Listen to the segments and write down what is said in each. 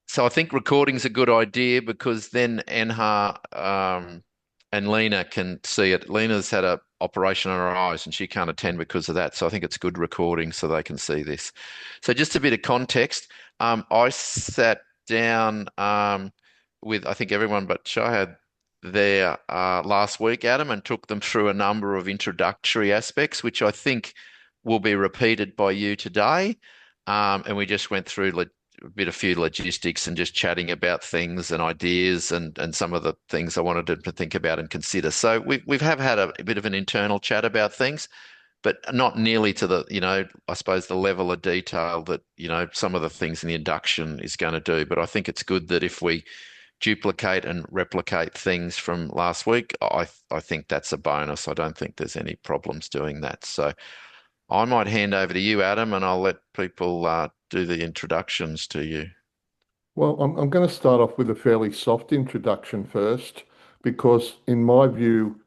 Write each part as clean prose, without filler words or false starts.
So I think recording's a good idea because then Enha and Lena can see it. Lena's had a operation on her eyes and she can't attend because of that. So I think it's good recording so they can see this. So just a bit of context. I sat down with I think everyone but Shahad there last week, Adam, and took them through a number of introductory aspects, which I think will be repeated by you today. And we just went through a few logistics and just chatting about things and ideas and some of the things I wanted to think about and consider. So we've have had a bit of an internal chat about things, but not nearly to the, I suppose the level of detail that, some of the things in the induction is going to do. But I think it's good that if we duplicate and replicate things from last week, I think that's a bonus. I don't think there's any problems doing that. So I might hand over to you, Adam, and I'll let people do the introductions to you. Well, I'm going to start off with a fairly soft introduction first, because in my view,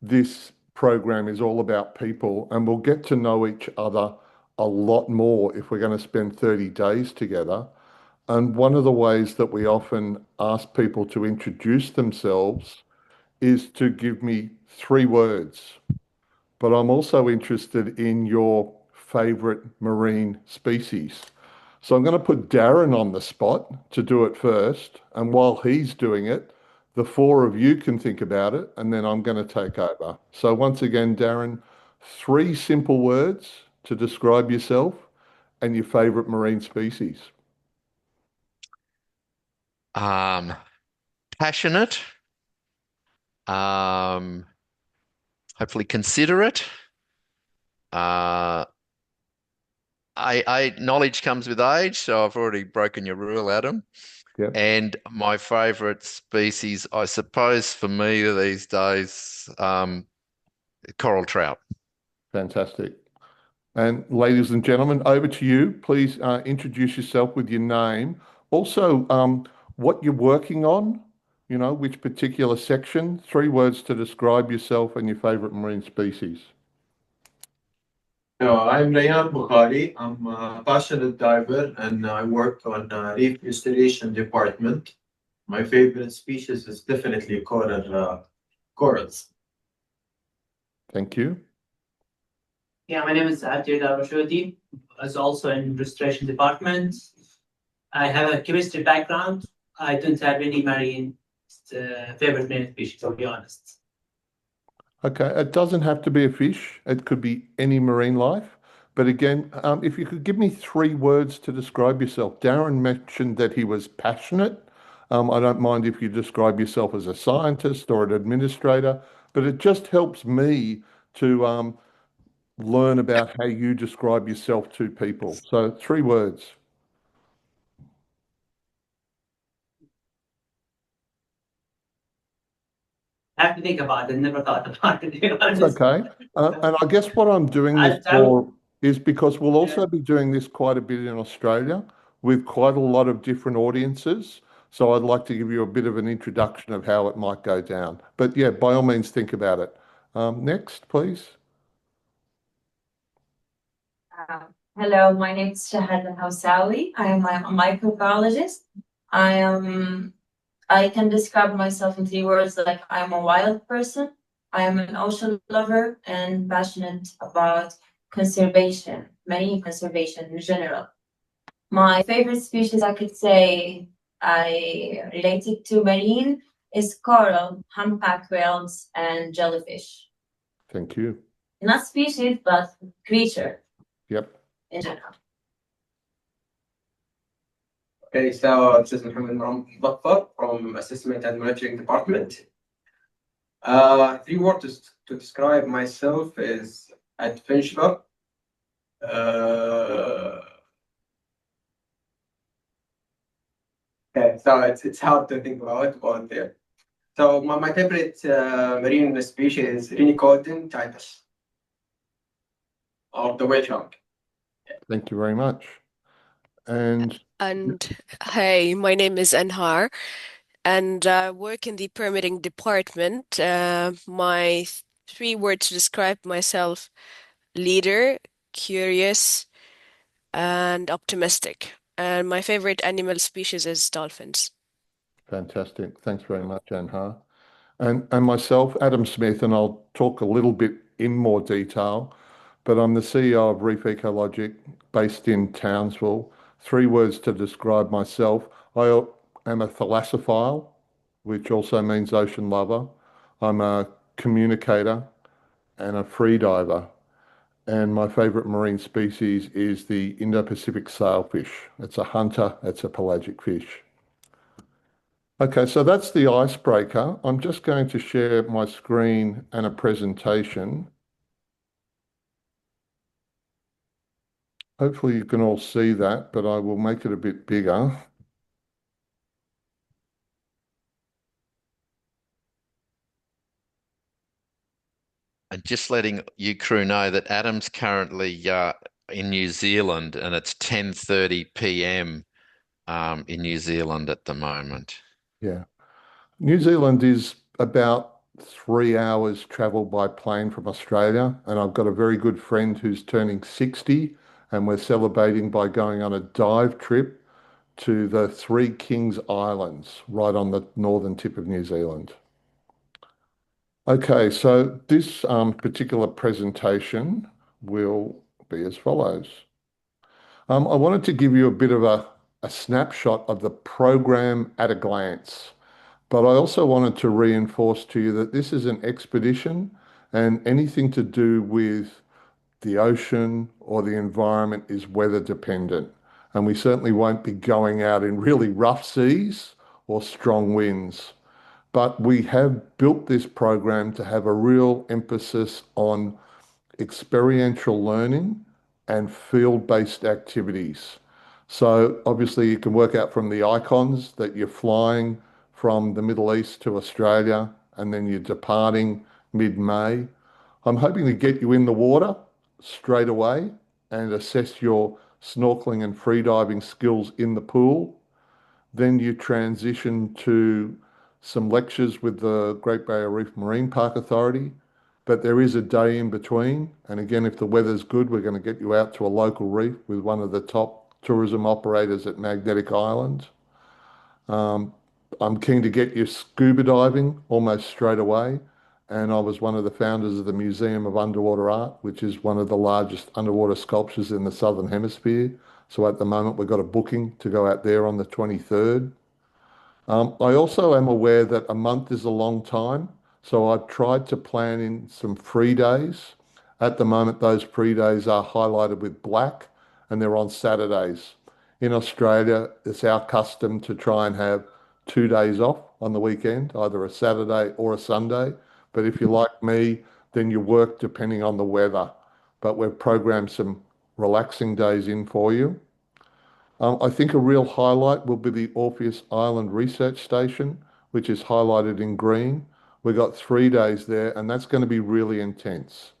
this program is all about people, and we'll get to know each other a lot more if we're going to spend 30 days together. And one of the ways that we often ask people to introduce themselves is to give me 3 words. But I'm also interested in your favorite marine species. So I'm going to put Darren on the spot to do it first. And while he's doing it, the four of you can think about it, and then I'm going to take over. So once again, Darren, 3 simple words to describe yourself and your favorite marine species. Um, Passionate, um, hopefully considerate. Uh, knowledge comes with age, so I've already broken your rule, Adam. Yep, And my favorite species, I suppose, for me these days, coral trout. fantastic. And ladies and gentlemen, over to you. Please introduce yourself with your name. Also, what you're working on, which particular section, 3 words to describe yourself and your favorite marine species. I'm Rayhan Bukhari. I'm a passionate diver and I work on reef restoration department. My favorite species is definitely corals. Thank you. Yeah, my name is Abdir Darwashodi. As also in restoration department. I have a chemistry background. I don't have any marine favorite marine species, to be honest. Okay, it doesn't have to be a fish. It could be any marine life. But again, if you could give me 3 words to describe yourself. Darren mentioned that he was passionate. I don't mind if you describe yourself as a scientist or an administrator, but it just helps me to learn about how you describe yourself to people. So 3 words. I have to think about it. Never thought about it, to be It's honest. okay. And I guess what I'm doing this I would, for is because we'll yeah. also be doing this quite a bit in Australia with quite a lot of different audiences. So I'd like to give you a bit of an introduction of how it might go down. But yeah, by all means, think about it. Next, please. Hello, my name is Shahad Hausawi. I am a microbiologist. I am I can describe myself in 3 words, like I'm a wild person. I am an ocean lover and passionate about conservation, marine conservation in general. My favorite species, I could say, I related to marine is coral, humpback whales, and jellyfish. Thank you. Not species, but creature Yep. in general. Okay, so this is Mohammed Muzaffar from Assessment and Monitoring Department. 3 words to describe myself is adventurer. Uh, okay, so it's hard to think about, but there. So my favorite marine species is Rhynicodon titus, or the whale shark. Thank you very much. And And hey, my name is Anhar, and I work in the permitting department. My 3 words to describe myself: leader, curious, and optimistic. and my favorite animal species is dolphins. Fantastic. Thanks very much, Anha. And myself, Adam Smith, and I'll talk a little bit in more detail, but I'm the CEO of Reef Ecologic based in Townsville. Three words to describe myself. I am a thalassophile, which also means ocean lover. I'm a communicator and a free diver. And my favorite marine species is the Indo-Pacific sailfish. It's a hunter, it's a pelagic fish. Okay, so that's the icebreaker. I'm just going to share my screen and a presentation. Hopefully you can all see that, but I will make it a bit bigger. And just letting you crew know that Adam's currently in New Zealand and it's 10:30 p.m. In New Zealand at the moment. Yeah. New Zealand is about 3 hours travel by plane from Australia, and I've got a very good friend who's turning 60, and we're celebrating by going on a dive trip to the Three Kings Islands, right on the northern tip of New Zealand. Okay, so this particular presentation will be as follows. I wanted to give you a bit of a snapshot of the program at a glance, but I also wanted to reinforce to you that this is an expedition and anything to do with the ocean or the environment is weather dependent. And we certainly won't be going out in really rough seas or strong winds. But we have built this program to have a real emphasis on experiential learning and field-based activities. So obviously you can work out from the icons that you're flying from the Middle East to Australia and then you're departing mid-May. I'm hoping to get you in the water straight away and assess your snorkeling and freediving skills in the pool. Then you transition to some lectures with the Great Barrier Reef Marine Park Authority, but there is a day in between. And again, if the weather's good, we're going to get you out to a local reef with one of the top tourism operators at Magnetic Island. Um, I'm keen to get you scuba diving almost straight away. And I was one of the founders of the Museum of Underwater Art, which is one of the largest underwater sculptures in the Southern Hemisphere. So at the moment, we've got a booking to go out there on the 23rd. I also am aware that a month is a long time, so I've tried to plan in some free days. At the moment, those free days are highlighted with black and they're on Saturdays. In Australia, it's our custom to try and have 2 days off on the weekend, either a Saturday or a Sunday. But if you're like me, then you work depending on the weather. But we've programmed some relaxing days in for you. I think a real highlight will be the Orpheus Island Research Station, which is highlighted in green. We got 3 days there, and that's going to be really intense.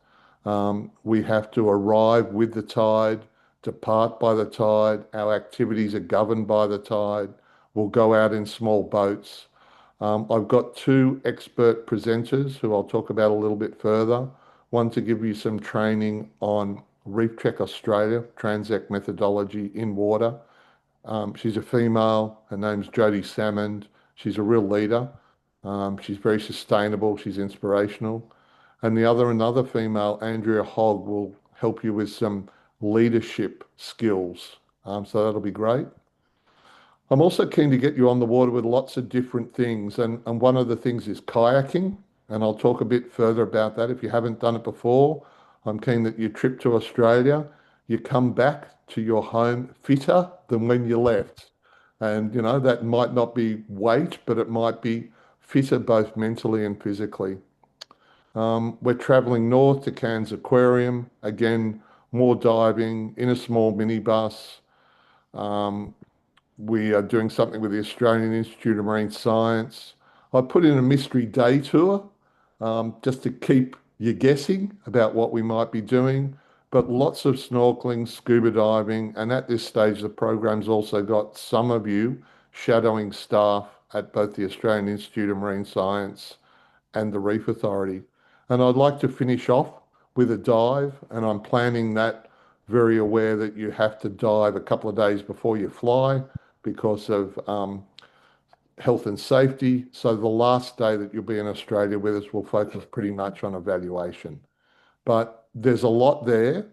We have to arrive with the tide, depart by the tide. Our activities are governed by the tide. We'll go out in small boats. I've got two expert presenters who I'll talk about a little bit further. One to give you some training on Reef Check Australia, Transact methodology in water. She's a female. Her name's Jodie Salmond. She's a real leader. She's very sustainable. She's inspirational. And another female, Andrea Hogg, will help you with some leadership skills. So that'll be great. I'm also keen to get you on the water with lots of different things. And one of the things is kayaking. And I'll talk a bit further about that. If you haven't done it before, I'm keen that you trip to Australia, you come back to your home fitter than when you left. And, that might not be weight, but it might be fitter both mentally and physically. We're traveling north to Cairns Aquarium. Again, more diving in a small minibus. Um, we are doing something with the Australian Institute of Marine Science. I put in a mystery day tour just to keep you guessing about what we might be doing, but lots of snorkeling, scuba diving, and at this stage, the program's also got some of you shadowing staff at both the Australian Institute of Marine Science and the Reef Authority. And I'd like to finish off with a dive, and I'm planning that very aware that you have to dive a couple of days before you fly because of health and safety. So the last day that you'll be in Australia with us will focus pretty much on evaluation. But there's a lot there,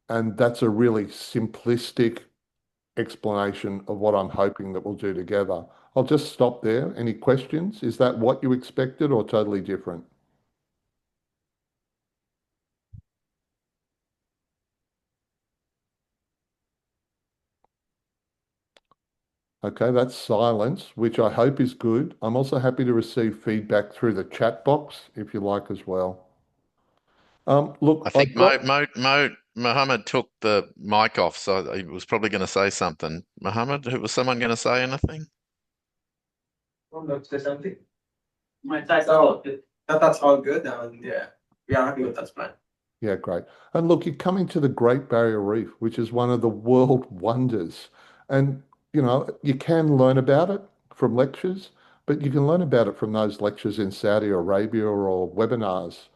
and that's a really simplistic explanation of what I'm hoping that we'll do together. I'll just stop there. Any questions? Is that what you expected or totally different? Okay, that's silence, which I hope is good. I'm also happy to receive feedback through the chat box if you like as well. I Look, think Mohammed took the mic off, so he was probably going to say something. Mohammed, was someone going to say anything? Oh, no, say something. My side So that's all good, and yeah, we are happy with that plan. Yeah, great. And look, you're coming to the Great Barrier Reef, which is one of the world wonders. And, you can learn about it from lectures, but you can learn about it from those lectures in Saudi Arabia or webinars.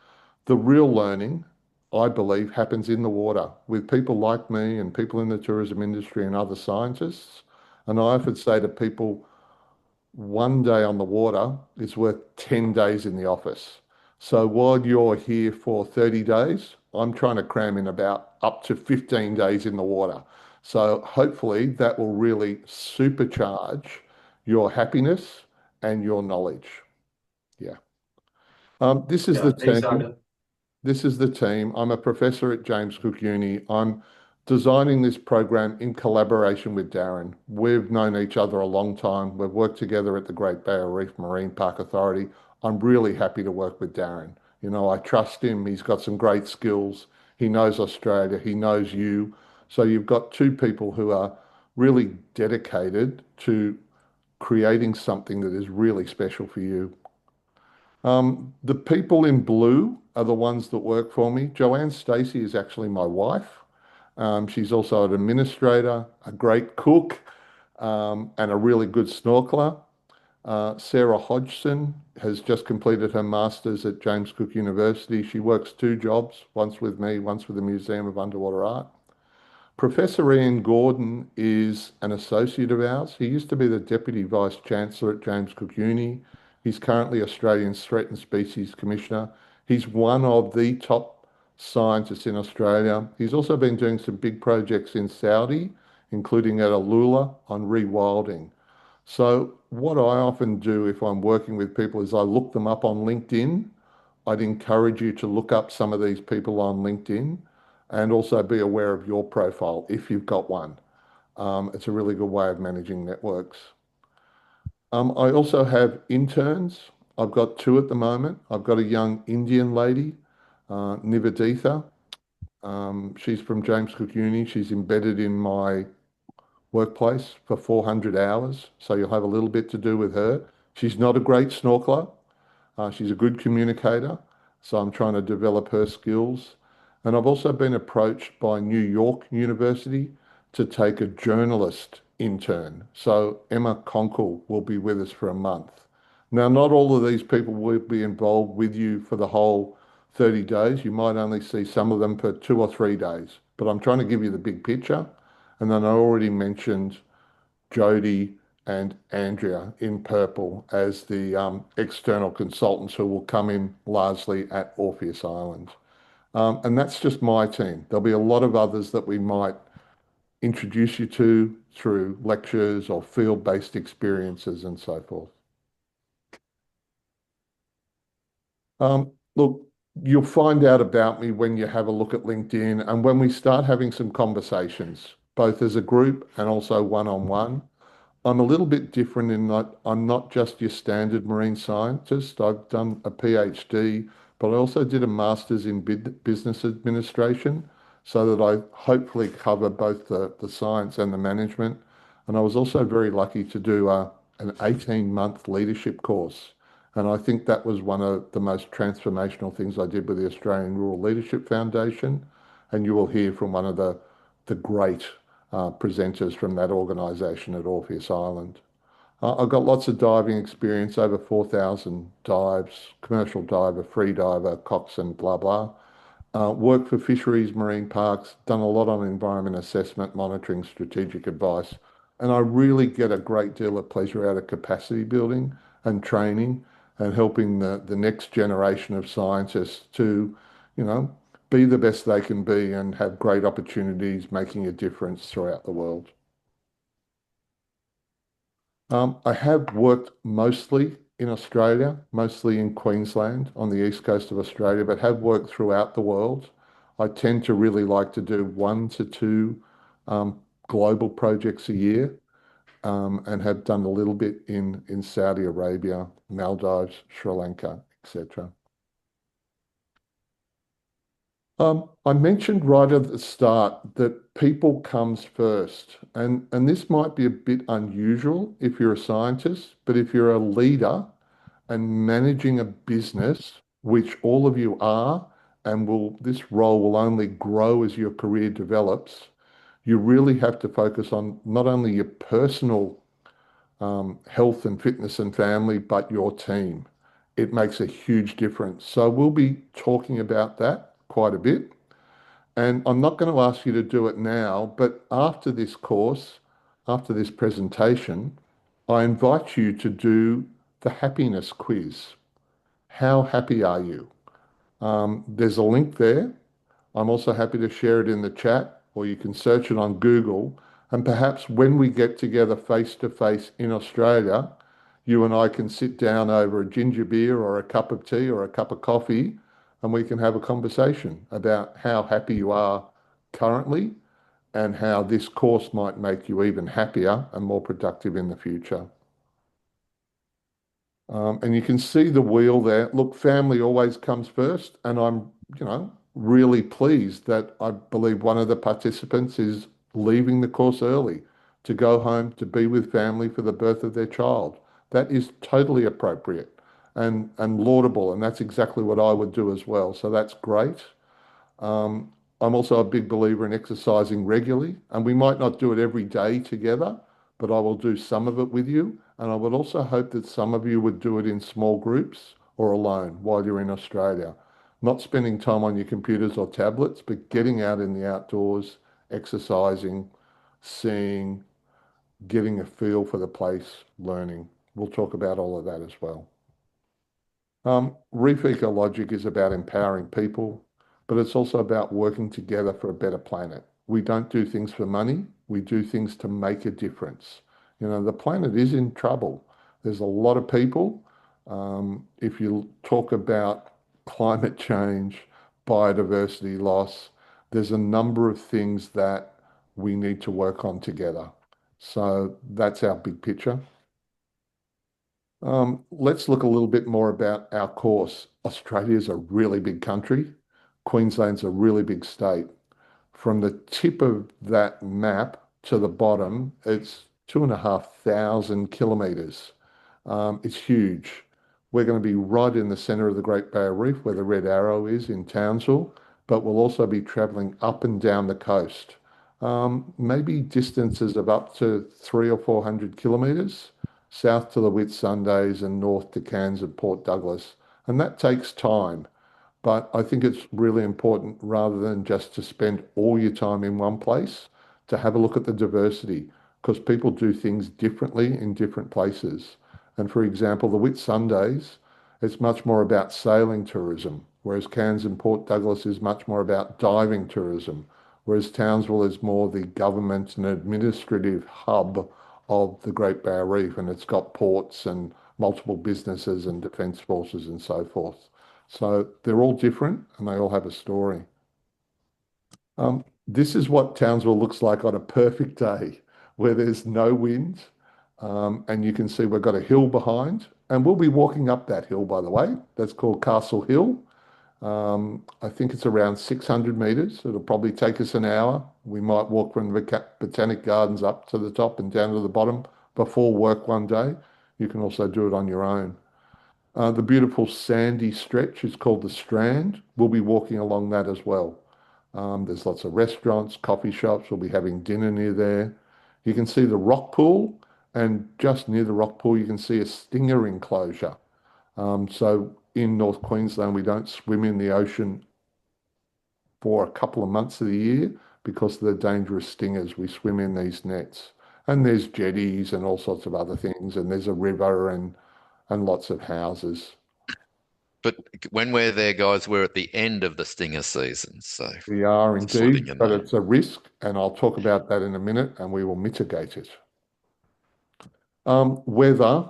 The real learning, I believe, happens in the water with people like me and people in the tourism industry and other scientists. And I often say to people, one day on the water is worth 10 days in the office. So while you're here for 30 days, I'm trying to cram in about up to 15 days in the water. So hopefully that will really supercharge your happiness and your knowledge. Yeah. This is Yeah, the thanks, team. Adam. This is the team. I'm a professor at James Cook Uni. I'm designing this program in collaboration with Darren. We've known each other a long time. We've worked together at the Great Barrier Reef Marine Park Authority. I'm really happy to work with Darren. I trust him. He's got some great skills. He knows Australia. He knows you. So you've got two people who are really dedicated to creating something that is really special for you. The people in blue are the ones that work for me. Joanne Stacey is actually my wife. She's also an administrator, a great cook, and a really good snorkeler. Sarah Hodgson has just completed her master's at James Cook University. She works two jobs, once with me, once with the Museum of Underwater Art. Professor Ian Gordon is an associate of ours. He used to be the Deputy Vice Chancellor at James Cook Uni. He's currently Australia's Threatened Species Commissioner. He's one of the top scientists in Australia. He's also been doing some big projects in Saudi, including at Alula on rewilding. So what I often do if I'm working with people is I look them up on LinkedIn. I'd encourage you to look up some of these people on LinkedIn and also be aware of your profile if you've got one. It's a really good way of managing networks. I also have interns. I've got two at the moment. I've got a young Indian lady, Niveditha. She's from James Cook Uni. She's embedded in my workplace for 400 hours. So you'll have a little bit to do with her. She's not a great snorkeler. She's a good communicator, so I'm trying to develop her skills. And I've also been approached by New York University to take a journalist intern. So Emma Conkle will be with us for a month. Now, not all of these people will be involved with you for the whole 30 days. You might only see some of them for 2 or 3 days, but I'm trying to give you the big picture. And then I already mentioned Jody and Andrea in purple as the external consultants who will come in largely at Orpheus Island. And that's just my team. There'll be a lot of others that we might introduce you to through lectures or field-based experiences and so forth. Look, you'll find out about me when you have a look at LinkedIn and when we start having some conversations, both as a group and also one-on-one. I'm a little bit different in that I'm not just your standard marine scientist. I've done a PhD, but I also did a master's in business administration so that I hopefully cover both the science and the management. And I was also very lucky to do an 18-month leadership course. And I think that was one of the most transformational things I did with the Australian Rural Leadership Foundation. And you will hear from one of the great presenters from that organisation at Orpheus Island. I've got lots of diving experience, over 4,000 dives, commercial diver, free diver, coxswain, blah, blah. worked for fisheries, marine parks, done a lot on environment assessment, monitoring, strategic advice. And I really get a great deal of pleasure out of capacity building and training and helping the next generation of scientists to, you know, be the best they can be and have great opportunities making a difference throughout the world. I have worked mostly in Australia, mostly in Queensland on the east coast of Australia, but have worked throughout the world. I tend to really like to do 1 to 2 um, global projects a year, and have done a little bit in Saudi Arabia, Maldives, Sri Lanka, etc. I mentioned right at the start that people comes first, and this might be a bit unusual if you're a scientist, but if you're a leader and managing a business, which all of you are, and this role will only grow as your career develops, you really have to focus on not only your personal health and fitness and family, but your team. It makes a huge difference. So we'll be talking about that quite a bit. And I'm not going to ask you to do it now, but after this course, after this presentation, I invite you to do the happiness quiz. How happy are you? There's a link there. I'm also happy to share it in the chat, or you can search it on Google. And perhaps when we get together face to face in Australia, you and I can sit down over a ginger beer or a cup of tea or a cup of coffee, and we can have a conversation about how happy you are currently and how this course might make you even happier and more productive in the future. And you can see the wheel there. Look, family always comes first, and I'm, really pleased that I believe one of the participants is leaving the course early to go home to be with family for the birth of their child. That is totally appropriate and laudable, and that's exactly what I would do as well. So that's great. Um, I'm also a big believer in exercising regularly, and we might not do it every day together, but I will do some of it with you. And I would also hope that some of you would do it in small groups or alone while you're in Australia. Not spending time on your computers or tablets, but getting out in the outdoors, exercising, seeing, getting a feel for the place, learning. We'll talk about all of that as well. Reef Ecologic is about empowering people, but it's also about working together for a better planet. We don't do things for money, we do things to make a difference. The planet is in trouble. There's a lot of people. If you talk about climate change, biodiversity loss, there's a number of things that we need to work on together. So that's our big picture. Let's look a little bit more about our course. Australia is a really big country. Queensland's a really big state. From the tip of that map to the bottom, it's 2,500 kilometres. It's huge. We're going to be right in the centre of the Great Barrier Reef where the red arrow is in Townsville, but we'll also be travelling up and down the coast. Maybe distances of up to 300 or 400 kilometres south to the Whitsundays and north to Cairns and Port Douglas. And that takes time. But I think it's really important rather than just to spend all your time in one place, to have a look at the diversity because people do things differently in different places. And for example, the Whitsundays, it's much more about sailing tourism, whereas Cairns and Port Douglas is much more about diving tourism, whereas Townsville is more the government and administrative hub of the Great Barrier Reef, and it's got ports and multiple businesses and defence forces and so forth. So they're all different and they all have a story. This is what Townsville looks like on a perfect day where there's no wind. And you can see we've got a hill behind, and we'll be walking up that hill, by the way. That's called Castle Hill. I think it's around 600 metres. It'll probably take us an hour. We might walk from the Botanic Gardens up to the top and down to the bottom before work one day. You can also do it on your own. The beautiful sandy stretch is called the Strand. We'll be walking along that as well. There's lots of restaurants, coffee shops. We'll be having dinner near there. You can see the rock pool, and just near the rock pool, you can see a stinger enclosure. So in North Queensland, we don't swim in the ocean for a couple of months of the year because of the dangerous stingers. We swim in these nets. And there's jetties and all sorts of other things, and there's a river and lots of houses. But when we're there, guys, we're at the end of the stinger season, so We are just letting indeed, you but know. it's a risk, and I'll talk about that in a minute, and we will mitigate it. Weather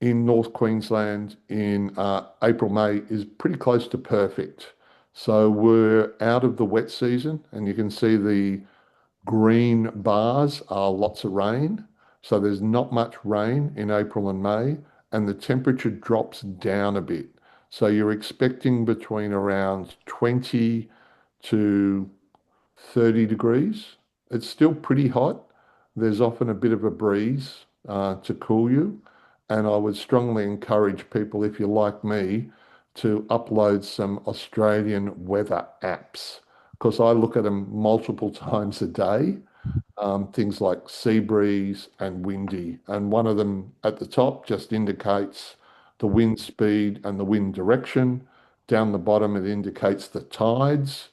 in North Queensland in April, May is pretty close to perfect. So we're out of the wet season, and you can see the green bars are lots of rain. So there's not much rain in April and May, and the temperature drops down a bit. So you're expecting between around 20 to 30 degrees. It's still pretty hot. There's often a bit of a breeze to cool you. And I would strongly encourage people, if you're like me, to upload some Australian weather apps because I look at them multiple times a day. Things like sea breeze and windy. And one of them at the top just indicates the wind speed and the wind direction. Down the bottom, it indicates the tides.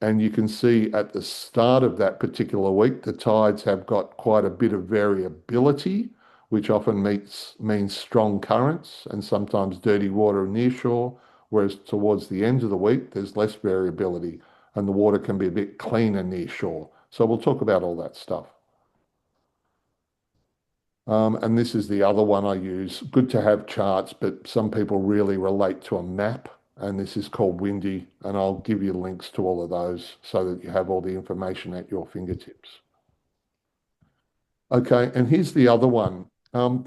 And you can see at the start of that particular week, the tides have got quite a bit of variability, which often means strong currents and sometimes dirty water near shore. Whereas towards the end of the week, there's less variability and the water can be a bit cleaner near shore. So we'll talk about all that stuff. And this is the other one I use. Good to have charts, but some people really relate to a map. And this is called Windy. And I'll give you links to all of those so that you have all the information at your fingertips. Okay, and here's the other one.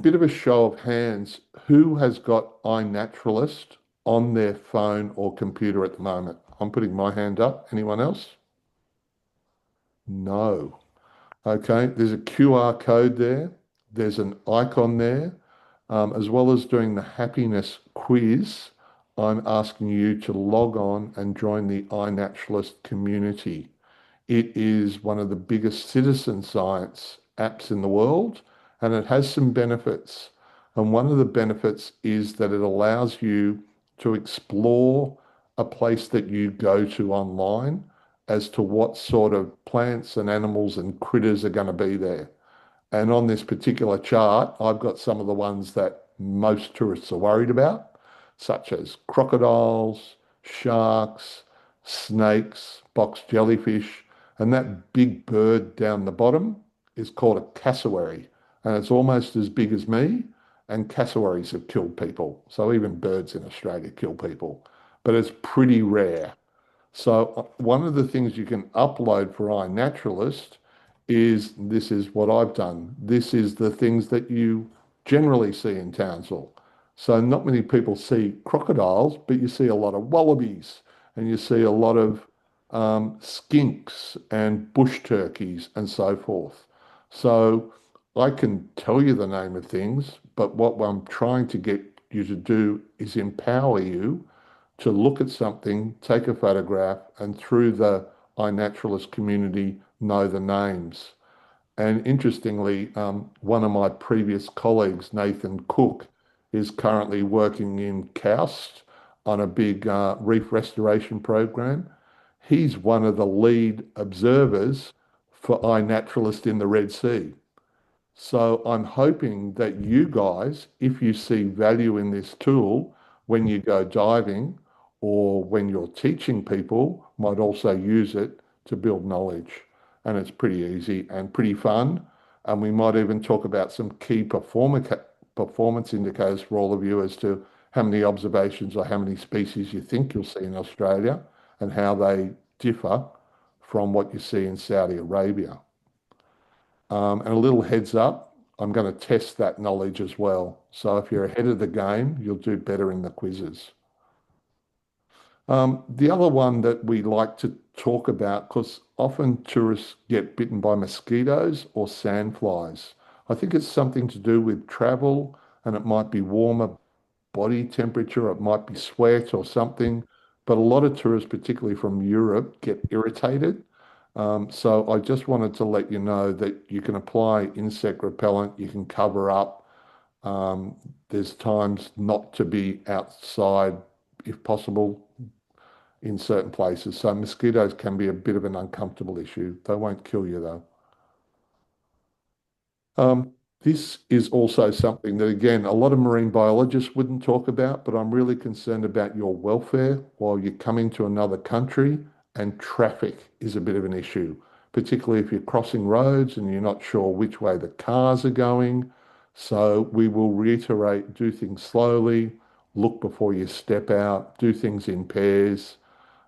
Bit of a show of hands. Who has got iNaturalist on their phone or computer at the moment? I'm putting my hand up. Anyone else? No. Okay, there's a QR code there. There's an icon there. As well as doing the happiness quiz, I'm asking you to log on and join the iNaturalist community. It is one of the biggest citizen science apps in the world, and it has some benefits. And one of the benefits is that it allows you to explore a place that you go to online as to what sort of plants and animals and critters are going to be there. And on this particular chart, I've got some of the ones that most tourists are worried about, such as crocodiles, sharks, snakes, box jellyfish, and that big bird down the bottom is called a cassowary, and it's almost as big as me, and cassowaries have killed people. So even birds in Australia kill people, but it's pretty rare. So one of the things you can upload for iNaturalist is this is what I've done. This is the things that you generally see in Townsville. So not many people see crocodiles, but you see a lot of wallabies and you see a lot of skinks and bush turkeys and so forth. So I can tell you the name of things, but what I'm trying to get you to do is empower you to look at something, take a photograph, and through the iNaturalist community, know the names. And interestingly, one of my previous colleagues, Nathan Cook, is currently working in KAUST on a big reef restoration program. He's one of the lead observers for iNaturalist in the Red Sea. So I'm hoping that you guys, if you see value in this tool when you go diving or when you're teaching people, might also use it to build knowledge. And it's pretty easy and pretty fun. And we might even talk about some key performance indicators for all of you as to how many observations or how many species you think you'll see in Australia and how they differ from what you see in Saudi Arabia. And a little heads up, I'm going to test that knowledge as well. So if you're ahead of the game, you'll do better in the quizzes. The other one that we like to talk about, because often tourists get bitten by mosquitoes or sandflies. I think it's something to do with travel, and it might be warmer body temperature, it might be sweat or something. But a lot of tourists, particularly from Europe, get irritated. So I just wanted to let you know that you can apply insect repellent, you can cover up. There's times not to be outside if possible. in certain places. So mosquitoes can be a bit of an uncomfortable issue. They won't kill you though. Um, this is also something that, again, a lot of marine biologists wouldn't talk about, but I'm really concerned about your welfare while you're coming to another country, and traffic is a bit of an issue, particularly if you're crossing roads and you're not sure which way the cars are going. So we will reiterate, do things slowly, look before you step out, do things in pairs.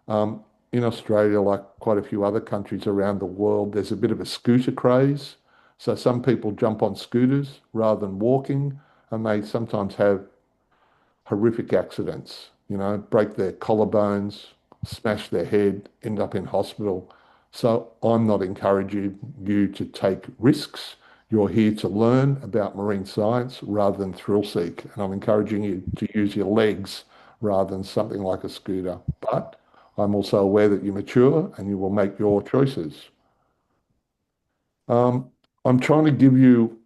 Um, in Australia, like quite a few other countries around the world, there's a bit of a scooter craze. So some people jump on scooters rather than walking, and they sometimes have horrific accidents, break their collarbones, smash their head, end up in hospital. So I'm not encouraging you to take risks. You're here to learn about marine science rather than thrill seek. And I'm encouraging you to use your legs rather than something like a scooter. But I'm also aware that you're mature and you will make your choices. Um, I'm trying to give you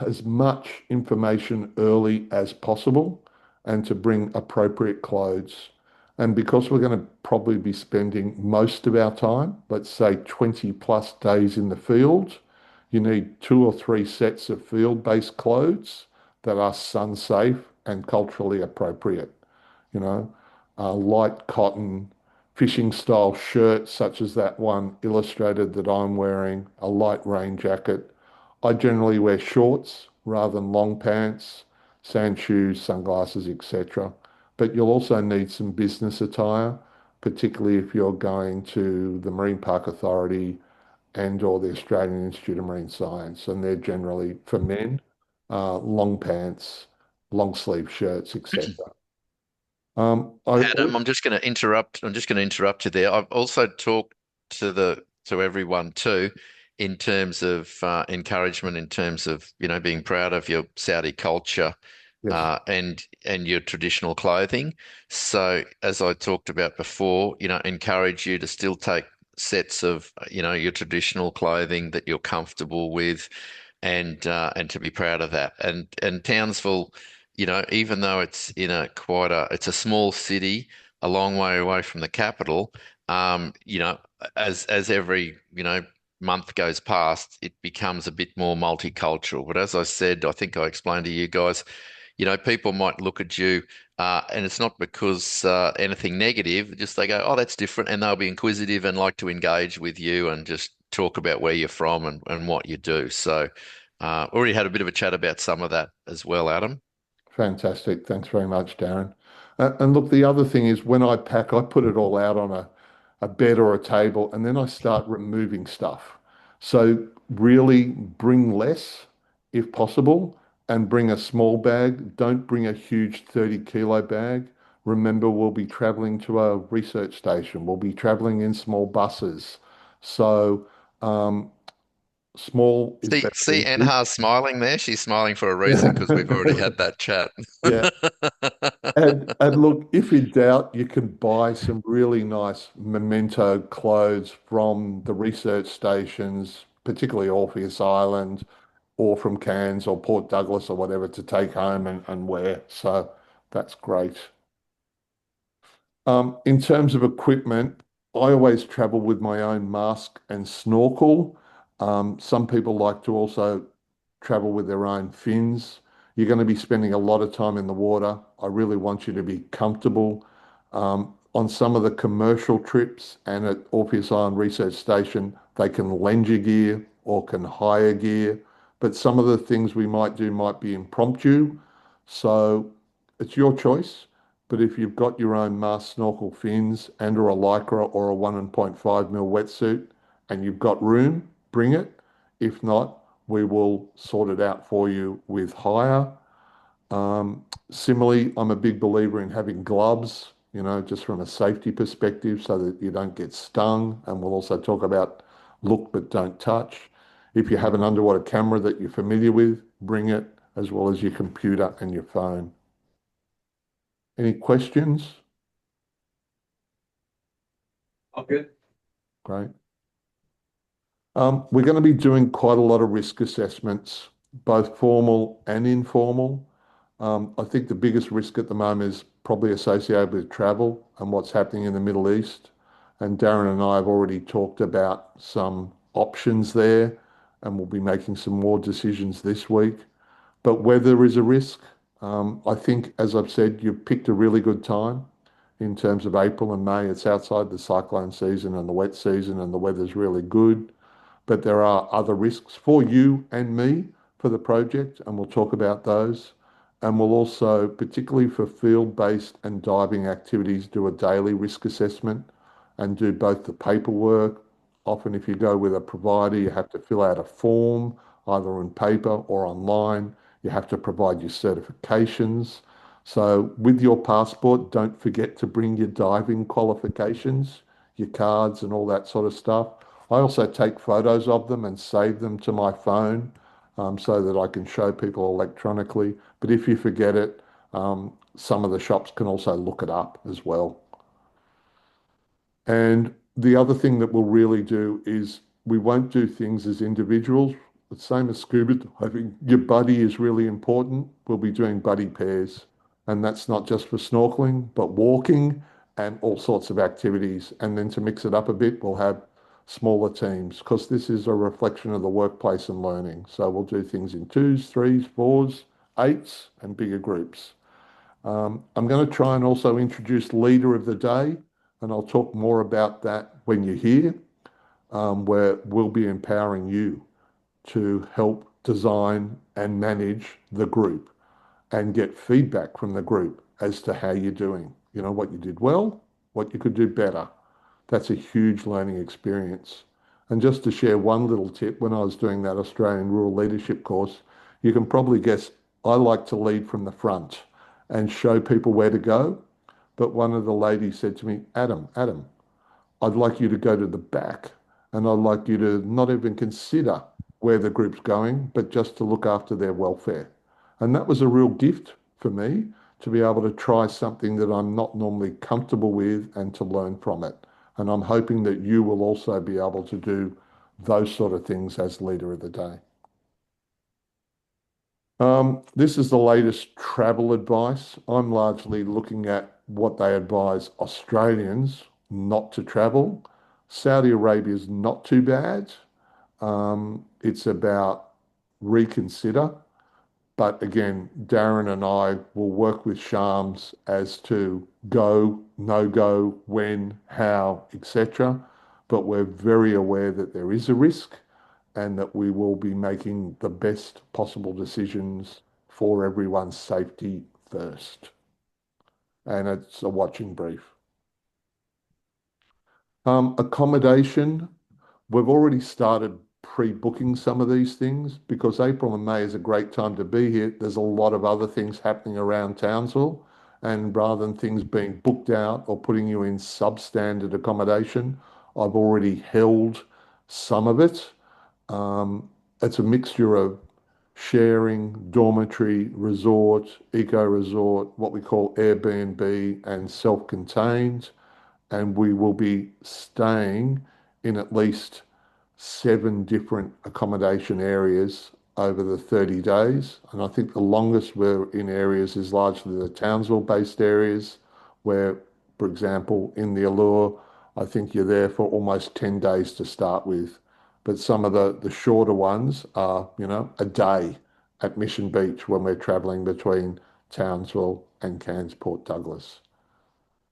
as much information early as possible and to bring appropriate clothes. And because we're going to probably be spending most of our time, let's say 20 plus days in the field, you need 2 or 3 sets of field-based clothes that are sun safe and culturally appropriate. You know, light cotton, fishing style shirts, such as that one illustrated that I'm wearing, a light rain jacket. I generally wear shorts rather than long pants, sand shoes, sunglasses, etc. But you'll also need some business attire, particularly if you're going to the Marine Park Authority and or the Australian Institute of Marine Science, and they're generally for men, long pants, long sleeve shirts, etc. I Adam, I'm just going to interrupt. I'm just going to interrupt you there. I've also talked to everyone too, in terms of encouragement, in terms of being proud of your Saudi culture, yes, and your traditional clothing. So as I talked about before, encourage you to still take sets of your traditional clothing that you're comfortable with, and to be proud of that. And Townsville, even though it's it's a small city, a long way away from the capital, as every, month goes past, it becomes a bit more multicultural. But as I said, I think I explained to you guys, people might look at you, and it's not because anything negative, just they go, oh, that's different, and they'll be inquisitive and like to engage with you and just talk about where you're from and what you do. So, already had a bit of a chat about some of that as well, Adam. fantastic. Thanks very much, Darren. And look, the other thing is when I pack, I put it all out on a bed or a table, and then I start removing stuff. So really bring less if possible and bring a small bag. Don't bring a huge 30-kilo bag. Remember, we'll be traveling to a research station. We'll be traveling in small buses. So um, small is better See, than big. Anhar's smiling there. She's smiling for a reason because we've already had that chat. Yeah. And look, if in doubt, you can buy some really nice memento clothes from the research stations, particularly Orpheus Island, or from Cairns or Port Douglas or whatever to take home and wear. So that's great. In terms of equipment, I always travel with my own mask and snorkel. Some people like to also travel with their own fins. You're going to be spending a lot of time in the water. I really want you to be comfortable. On some of the commercial trips and at Orpheus Island Research Station, they can lend you gear or can hire gear. But some of the things we might do might be impromptu. So it's your choice. But if you've got your own mask, snorkel, fins, and or a lycra or a 1.5 mil wetsuit, and you've got room, bring it. If not, we will sort it out for you with hire. Similarly, I'm a big believer in having gloves, just from a safety perspective so that you don't get stung. And we'll also talk about look but don't touch. If you have an underwater camera that you're familiar with, bring it, as well as your computer and your phone. Any questions? Okay. Great. We're going to be doing quite a lot of risk assessments, both formal and informal. I think the biggest risk at the moment is probably associated with travel and what's happening in the Middle East. And Darren and I have already talked about some options there, and we'll be making some more decisions this week. But weather is a risk. I think, as I've said, you've picked a really good time in terms of April and May. It's outside the cyclone season and the wet season, and the weather's really good. But there are other risks for you and me for the project, and we'll talk about those. And we'll also, particularly for field-based and diving activities, do a daily risk assessment and do both the paperwork. Often, if you go with a provider, you have to fill out a form, either on paper or online. You have to provide your certifications. So, with your passport, don't forget to bring your diving qualifications, your cards, and all that sort of stuff. I also take photos of them and save them to my phone so that I can show people electronically. But if you forget it, some of the shops can also look it up as well. And the other thing that we'll really do is we won't do things as individuals. The same as scuba diving, your buddy is really important. We'll be doing buddy pairs. And that's not just for snorkeling, but walking and all sorts of activities. And then to mix it up a bit, we'll have smaller teams because this is a reflection of the workplace and learning. So we'll do things in twos, threes, fours, eights, and bigger groups. I'm going to try and also introduce leader of the day, and I'll talk more about that when you're here, where we'll be empowering you to help design and manage the group and get feedback from the group as to how you're doing. You know, what you did well, what you could do better. That's a huge learning experience. And just to share one little tip, when I was doing that Australian Rural Leadership course, you can probably guess I like to lead from the front and show people where to go. But one of the ladies said to me, Adam, I'd like you to go to the back and I'd like you to not even consider where the group's going, but just to look after their welfare. And that was a real gift for me to be able to try something that I'm not normally comfortable with and to learn from it. And I'm hoping that you will also be able to do those sort of things as leader of the day. This is the latest travel advice. I'm largely looking at what they advise Australians not to travel. Saudi Arabia is not too bad. It's about reconsider. But again, Darren and I will work with Shams as to go, no go, when, how, etc. But we're very aware that there is a risk and that we will be making the best possible decisions for everyone's safety first. And it's a watching brief. Accommodation, we've already started pre-booking some of these things because April and May is a great time to be here. There's a lot of other things happening around Townsville, and rather than things being booked out or putting you in substandard accommodation, I've already held some of it. It's a mixture of sharing, dormitory, resort, eco resort, what we call Airbnb, and self-contained. And we will be staying in at least 7 different accommodation areas over the 30 days. And I think the longest we're in areas is largely the Townsville-based areas, where, for example, in the Allure, I think you're there for almost 10 days to start with. But some of the shorter ones are, you know, a day at Mission Beach when we're traveling between Townsville and Cairns Port Douglas.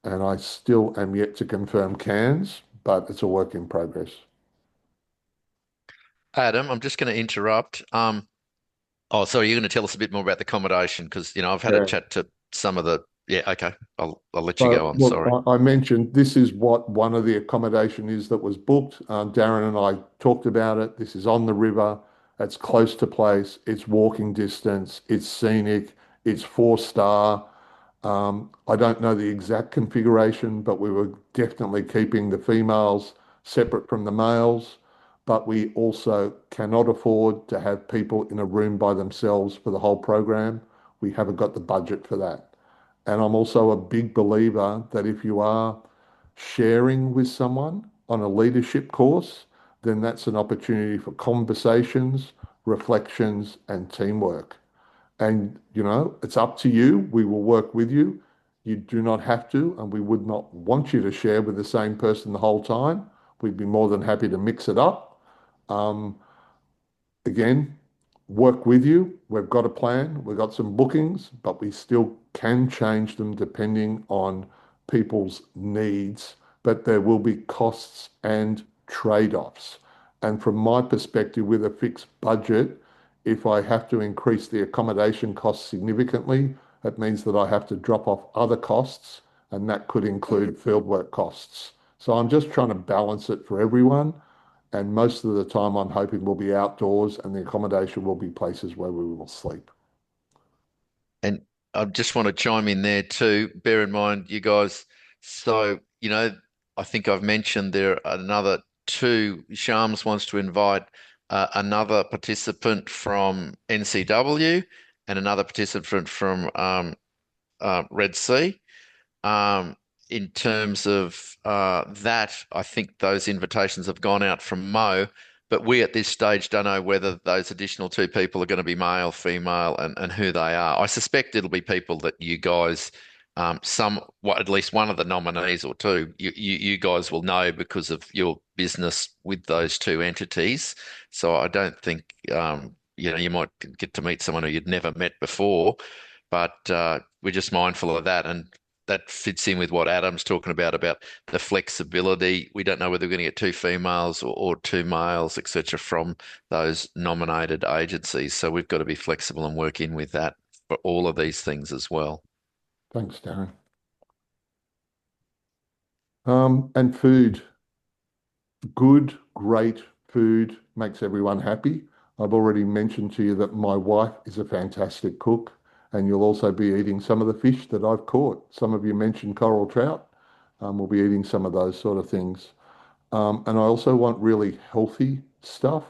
And I still am yet to confirm Cairns, but it's a work in progress. Adam, I'm just going to interrupt. Oh, sorry, you're going to tell us a bit more about the accommodation because I've had a Yeah. chat to some of the. Yeah, okay. I'll let you go So, on. look, Sorry. I mentioned this is what one of the accommodation is that was booked. Darren and I talked about it. This is on the river. It's close to place. It's walking distance. It's scenic. It's 4-star. I don't know the exact configuration, but we were definitely keeping the females separate from the males. But we also cannot afford to have people in a room by themselves for the whole program. We haven't got the budget for that. And I'm also a big believer that if you are sharing with someone on a leadership course, then that's an opportunity for conversations, reflections, and teamwork. And, it's up to you. We will work with you. You do not have to, and we would not want you to share with the same person the whole time. We'd be more than happy to mix it up. Um, Again, work with you. We've got a plan, we've got some bookings, but we still can change them depending on people's needs. But there will be costs and trade-offs. And from my perspective, with a fixed budget, if I have to increase the accommodation costs significantly, that means that I have to drop off other costs, and that could include fieldwork costs. So I'm just trying to balance it for everyone. And most of the time, I'm hoping we'll be outdoors and the accommodation will be places where we will sleep. And I just want to chime in there too. Bear in mind, you guys, so, I think I've mentioned there are another two. Shams wants to invite another participant from NCW and another participant from Red Sea. Um, in terms of that, I think those invitations have gone out from Mo, but we at this stage don't know whether those additional two people are going to be male, female, and who they are. I suspect it'll be people that you guys, at least one of the nominees or two, you guys will know because of your business with those two entities. So I don't think, you might get to meet someone who you'd never met before, but we're just mindful of that. And that fits in with what Adam's talking about the flexibility. We don't know whether we're going to get two females or two males, etc., from those nominated agencies. So we've got to be flexible and work in with that for all of these things as well. Thanks, Darren. And food. Good, great food makes everyone happy. I've already mentioned to you that my wife is a fantastic cook, and you'll also be eating some of the fish that I've caught. Some of you mentioned coral trout. We'll be eating some of those sort of things. And I also want really healthy stuff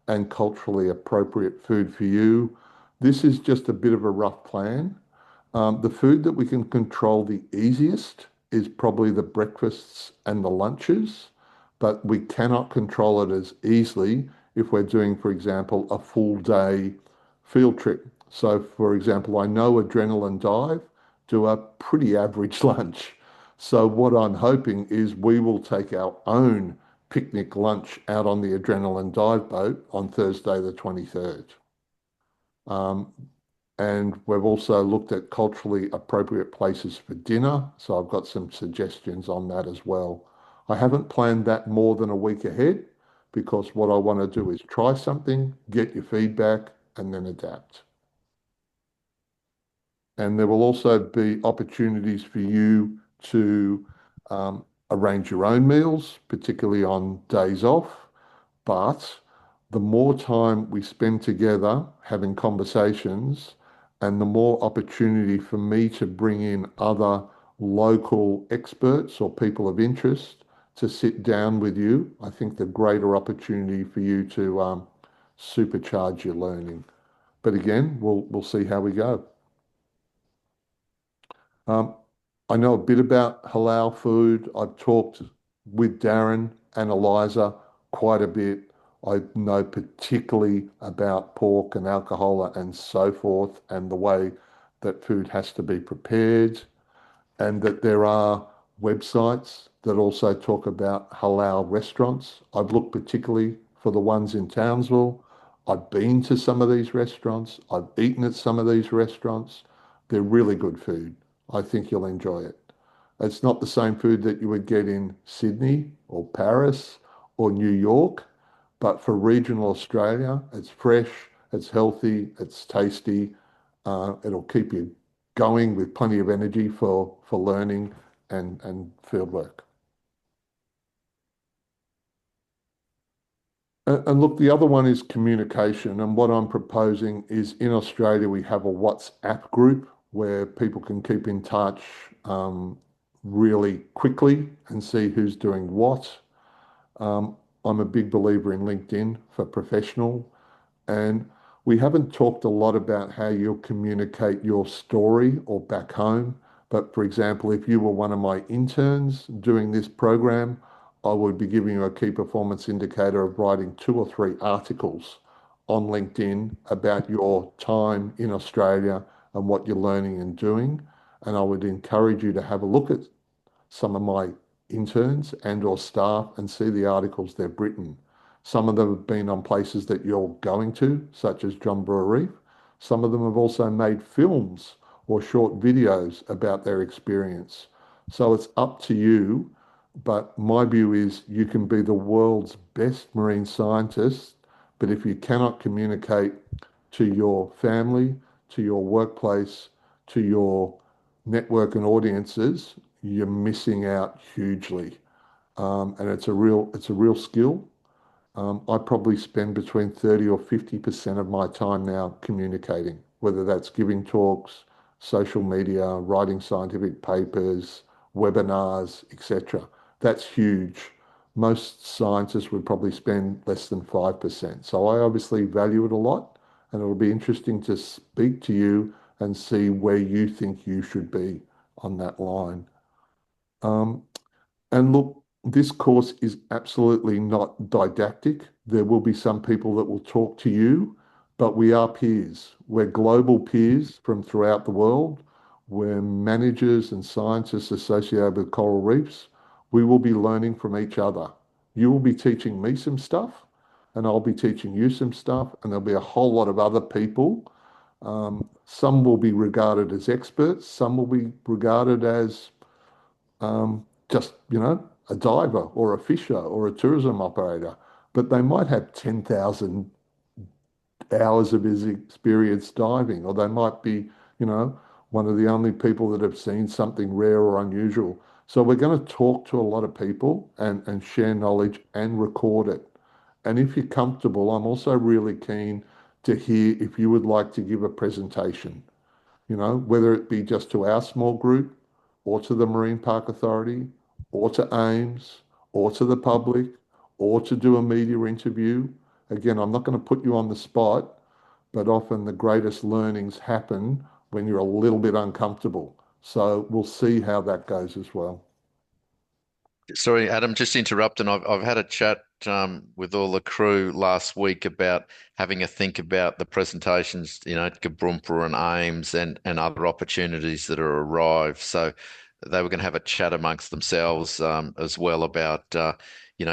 and culturally appropriate food for you. This is just a bit of a rough plan. The food that we can control the easiest is probably the breakfasts and the lunches, but we cannot control it as easily if we're doing, for example, a full day field trip. So, for example, I know Adrenaline Dive do a pretty average lunch. So, what I'm hoping is we will take our own picnic lunch out on the Adrenaline Dive boat on Thursday, the 23rd. Um, and we've also looked at culturally appropriate places for dinner. So I've got some suggestions on that as well. I haven't planned that more than a week ahead because what I want to do is try something, get your feedback, and then adapt. And there will also be opportunities for you to arrange your own meals, particularly on days off. But the more time we spend together having conversations, and the more opportunity for me to bring in other local experts or people of interest to sit down with you, I think the greater opportunity for you to supercharge your learning. But again, we'll see how we go. Um, I know a bit about halal food. I've talked with Darren and Eliza quite a bit. I know particularly about pork and alcohol and so forth, and the way that food has to be prepared, and that there are websites that also talk about halal restaurants. I've looked particularly for the ones in Townsville. I've been to some of these restaurants. I've eaten at some of these restaurants. They're really good food. I think you'll enjoy it. It's not the same food that you would get in Sydney or Paris or New York, but for regional Australia, it's fresh, it's healthy, it's tasty. It'll keep you going with plenty of energy for learning and field work. And look, the other one is communication. And what I'm proposing is in Australia, we have a WhatsApp group where people can keep in touch really quickly and see who's doing what. I'm a big believer in LinkedIn for professional. And we haven't talked a lot about how you'll communicate your story or back home. But for example, if you were one of my interns doing this program, I would be giving you a key performance indicator of writing 2 or 3 articles on LinkedIn about your time in Australia and what you're learning and doing. And I would encourage you to have a look at some of my interns and or staff and see the articles they've written. Some of them have been on places that you're going to, such as John Brewer Reef. Some of them have also made films or short videos about their experience. So it's up to you. But my view is you can be the world's best marine scientist, but if you cannot communicate to your family, to your workplace, to your network and audiences, you're missing out hugely. And it's a real skill. I probably spend between 30 or 50% of my time now communicating, whether that's giving talks, social media, writing scientific papers, webinars, etc. That's huge. Most scientists would probably spend less than 5%. So I obviously value it a lot, and it'll be interesting to speak to you and see where you think you should be on that line. Um, and look, this course is absolutely not didactic. There will be some people that will talk to you, but we are peers. We're global peers from throughout the world. We're managers and scientists associated with coral reefs. We will be learning from each other. You will be teaching me some stuff, and I'll be teaching you some stuff, and there'll be a whole lot of other people. Some will be regarded as experts, some will be regarded as just, a diver or a fisher or a tourism operator, but they might have 10,000 hours of his experience diving, or they might be, one of the only people that have seen something rare or unusual. So we're going to talk to a lot of people and share knowledge and record it. And if you're comfortable, I'm also really keen to hear if you would like to give a presentation, whether it be just to our small group or to the Marine Park Authority or to AIMS or to the public or to do a media interview. Again, I'm not going to put you on the spot, but often the greatest learnings happen when you're a little bit uncomfortable. So we'll see how that goes as well. Sorry, Adam, just interrupting. I've had a chat with all the crew last week about having a think about the presentations, Gabrumpa and Ames and other opportunities that are arrived. So they were going to have a chat amongst themselves as well about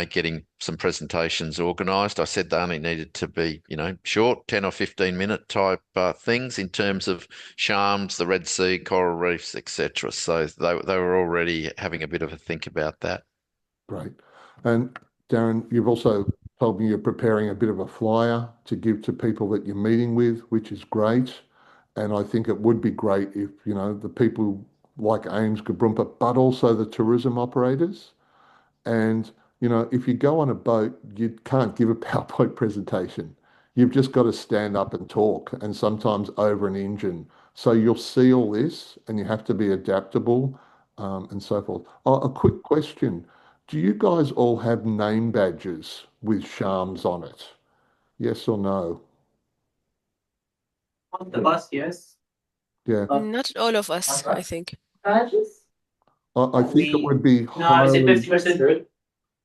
getting some presentations organised. I said they only needed to be, short, 10 or 15-minute type things in terms of Sharms, the Red Sea, coral reefs, etc. So they were already having a bit of a think about that. Great. And Darren, you've also told me you're preparing a bit of a flyer to give to people that you're meeting with, which is great. And I think it would be great if, the people like Ames, Gabrumpa, but also the tourism operators. And, if you go on a boat, you can't give a PowerPoint presentation. You've just got to stand up and talk, and sometimes over an engine. So you'll see all this, and you have to be adaptable, and so forth. Oh, a quick question. Do you guys all have name badges with Shams on it? Yes or no? On the bus, yes. Yeah. Not all of us, I think. Badges? I think it would be No, I said highly 50%.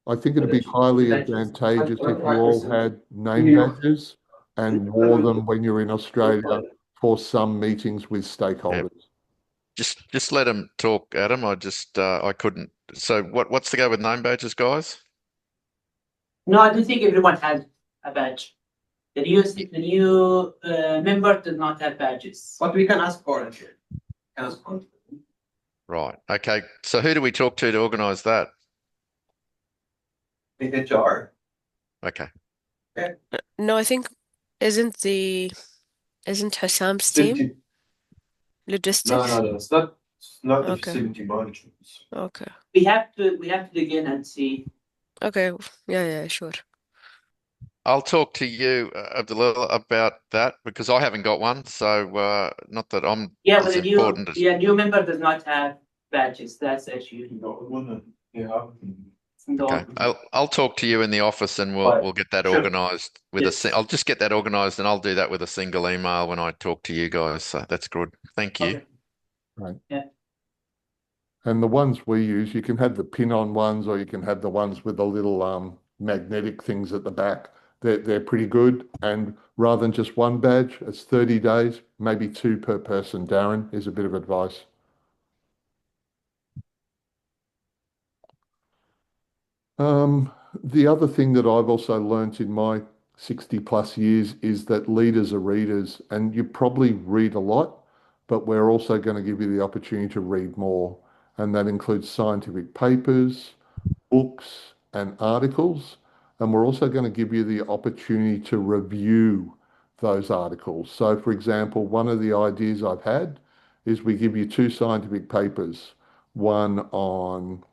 I think it'd be highly advantageous if you all had name badges and wore them when you're in Australia for some meetings with Yeah. stakeholders. Just let them talk, Adam. I couldn't. So what's the go with name badges, guys? No, I don't think everyone has a badge. The new member does not have badges. But we can ask for it. Can ask for it. Right. Okay. So who do we talk to organise that? The HR. Okay. No, I think isn't Hassam's team Facility. No, logistics? no, no. It's not the Okay. facility management. Okay. We have to dig in and see. Okay. Yeah, sure. I'll talk to you, Abdullah, about that because I haven't got one. So not that I'm Yeah, but as the important as. new member does not have badges. That's the issue. Yeah. Okay. I'll talk to you in the office and Right. we'll get that Sure. organised with Yes. I'll just get that organised and I'll do that with a single email when I talk to you guys. So that's good. Thank you. Okay. Right. Yeah. And the ones we use, you can have the pin-on ones or you can have the ones with the little magnetic things at the back. They're pretty good. And rather than just one badge, it's 30 days, maybe two per person, Darren, is a bit of advice. The other thing that I've also learnt in my 60 plus years is that leaders are readers, and you probably read a lot, but we're also going to give you the opportunity to read more. And that includes scientific papers, books, and articles. And we're also going to give you the opportunity to review those articles. So, for example, one of the ideas I've had is we give you two scientific papers, one on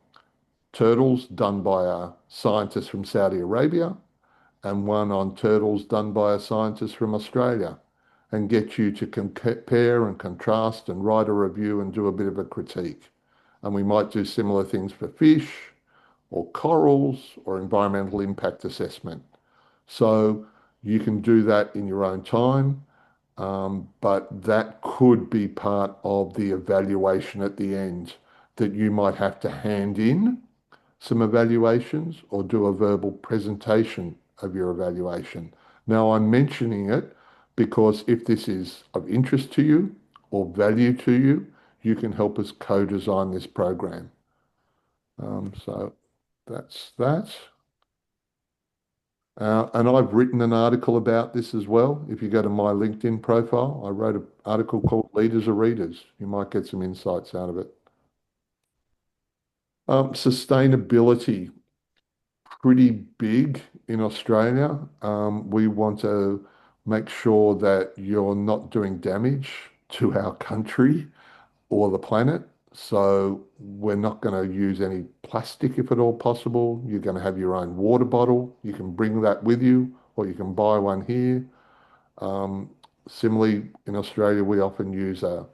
turtles done by a scientist from Saudi Arabia and one on turtles done by a scientist from Australia, and get you to compare and contrast and write a review and do a bit of a critique. And we might do similar things for fish or corals or environmental impact assessment. So you can do that in your own time, but that could be part of the evaluation at the end that you might have to hand in some evaluations or do a verbal presentation of your evaluation. Now, I'm mentioning it because if this is of interest to you or value to you, you can help us co-design this program. So that's that. And I've written an article about this as well. If you go to my LinkedIn profile, I wrote an article called Leaders are Readers. You might get some insights out of it. Sustainability, pretty big in Australia. We want to make sure that you're not doing damage to our country or the planet. So we're not going to use any plastic if at all possible. You're going to have your own water bottle. You can bring that with you, or you can buy one here. Um, Similarly, in Australia, we often use a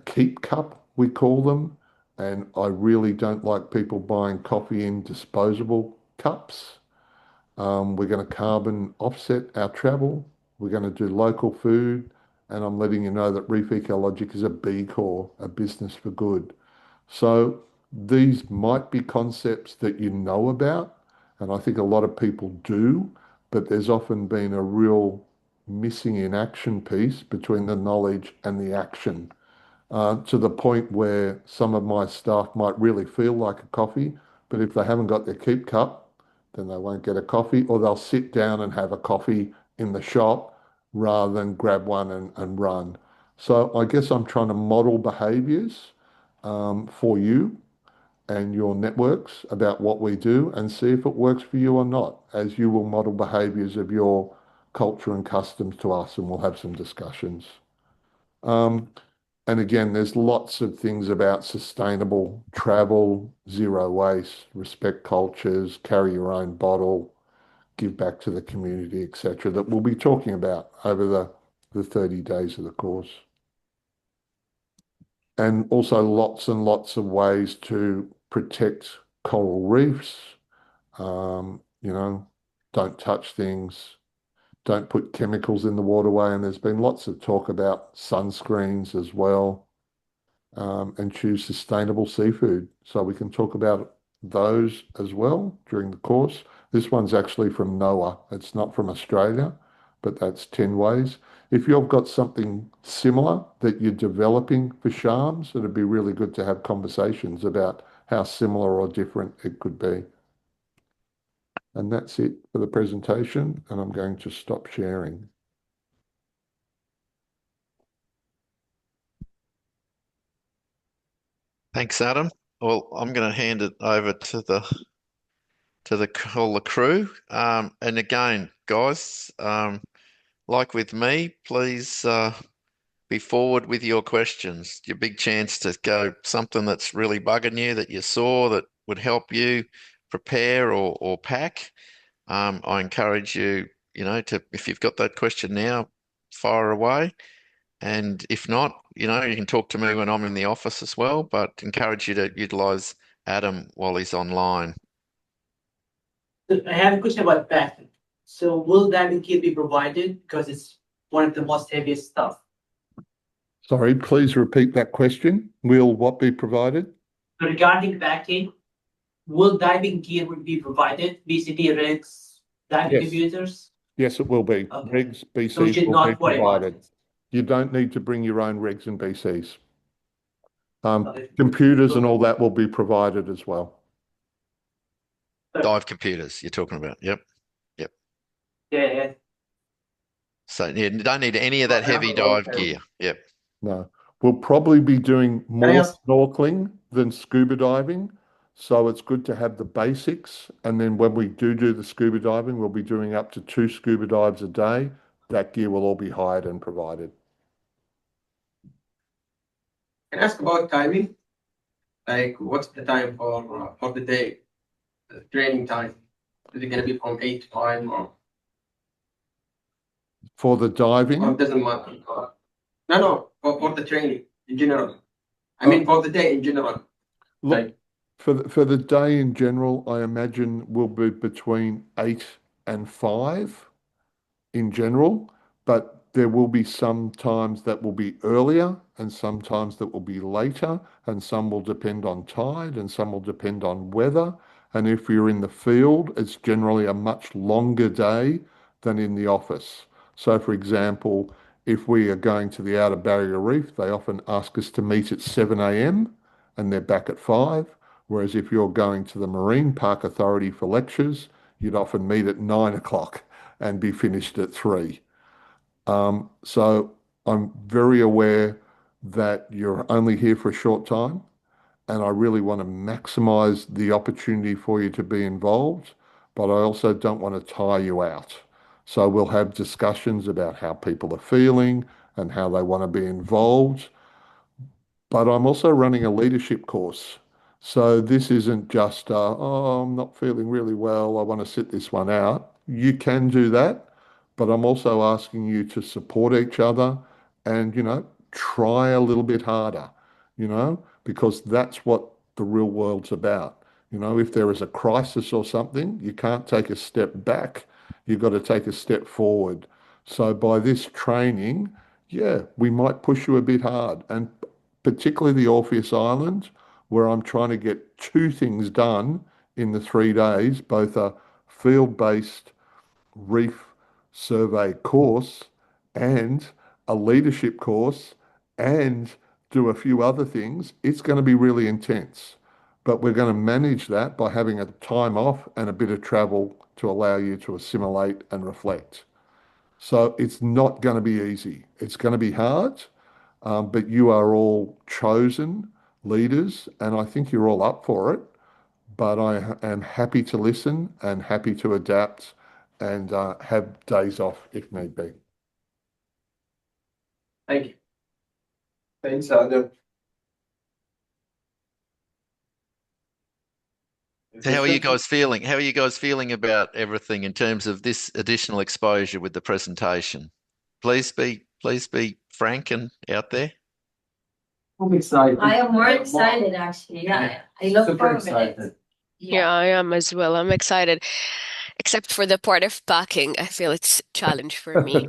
keep cup, we call them. And I really don't like people buying coffee in disposable cups. We're going to carbon offset our travel. We're going to do local food. And I'm letting you know that Reef Ecologic is a B Corp, a business for good. So these might be concepts that you know about, and I think a lot of people do, but there's often been a real missing in action piece between the knowledge and the action, to the point where some of my staff might really feel like a coffee, but if they haven't got their keep cup, then they won't get a coffee, or they'll sit down and have a coffee in the shop rather than grab one and run. So I guess I'm trying to model behaviors for you and your networks about what we do and see if it works for you or not, as you will model behaviors of your culture and customs to us, and we'll have some discussions. Um, and again, there's lots of things about sustainable travel, zero waste, respect cultures, carry your own bottle, give back to the community, etc., that we'll be talking about over the 30 days of the course. And also lots and lots of ways to protect coral reefs. You know, don't touch things, don't put chemicals in the waterway. And there's been lots of talk about sunscreens as well, and choose sustainable seafood. So we can talk about those as well during the course. This one's actually from NOAA. It's not from Australia, but that's 10 ways. If you've got something similar that you're developing for Shams, it'd be really good to have conversations about how similar or different it could be. And that's it for the presentation, and I'm going to stop sharing. Thanks, Adam. Well, I'm going to hand it over to the crew. And again, guys, like with me, please be forward with your questions. Your big chance to go something that's really bugging you that you saw that would help you prepare or pack. I encourage you, to if you've got that question now, fire away. And if not, you can talk to me when I'm in the office as well, but encourage you to utilize Adam while he's online. I have a question about packing. So will diving kit be provided because it's one of the most heaviest stuff? Sorry, please repeat that question. Will what be provided? So regarding packing, will diving gear will be provided? BCD rigs, diving Yes. computers? Yes, it will be. Okay. Regs, So we BCs should will be not worry about provided. it. You don't need to bring your own regs and BCs. Okay. Computers and So, all that will be provided as well. Dive computers you're talking about. Yep. Yep. Yeah, yeah. So yeah, you don't need any of Well, that I have heavy a long dive term. gear. Yep. No, we'll probably be doing Can I more ask? snorkeling than scuba diving. So it's good to have the basics. And then when we do the scuba diving, we'll be doing up to 2 scuba dives a day. That gear will all be hired and provided. Can I ask about timing? Like, what's the time for the day, the training time? Is it gonna be from 8 to 5 For the or diving, it doesn't matter? No, no, for the training in general. I uh, mean, for the day in general. look, Like, for the day in general, I imagine will be between 8 and 5 in general, but there will be some times that will be earlier and sometimes that will be later, and some will depend on tide and some will depend on weather. And if you're in the field, it's generally a much longer day than in the office. So, for example, if we are going to the Outer Barrier Reef, they often ask us to meet at 7 a.m. and they're back at 5. Whereas if you're going to the Marine Park Authority for lectures, you'd often meet at 9 o'clock and be finished at 3. So I'm very aware that you're only here for a short time, and I really want to maximize the opportunity for you to be involved, but I also don't want to tire you out. So we'll have discussions about how people are feeling and how they want to be involved, but I'm also running a leadership course. So this isn't just, oh, I'm not feeling really well, I want to sit this one out. You can do that, but I'm also asking you to support each other and, try a little bit harder, because that's what the real world's about. If there is a crisis or something, you can't take a step back. You've got to take a step forward. So by this training, yeah, we might push you a bit hard. And particularly the Orpheus Islands, where I'm trying to get 2 things done in the 3 days, both a field-based reef survey course and a leadership course and do a few other things. It's going to be really intense, but we're going to manage that by having a time off and a bit of travel to allow you to assimilate and reflect. So it's not going to be easy. It's going to be hard, but you are all chosen leaders, and I think you're all up for it. But I am happy to listen and happy to adapt and have days off if need be. thank you. Thanks, Adam. So how are you guys feeling? How are you guys feeling about everything in terms of this additional exposure with the presentation? Please be frank and out there. I'm excited. I am more excited actually. Yeah, I look Super forward to it. excited. Yeah, I am as well. I'm excited, except for the part of packing. I feel it's a challenge for me.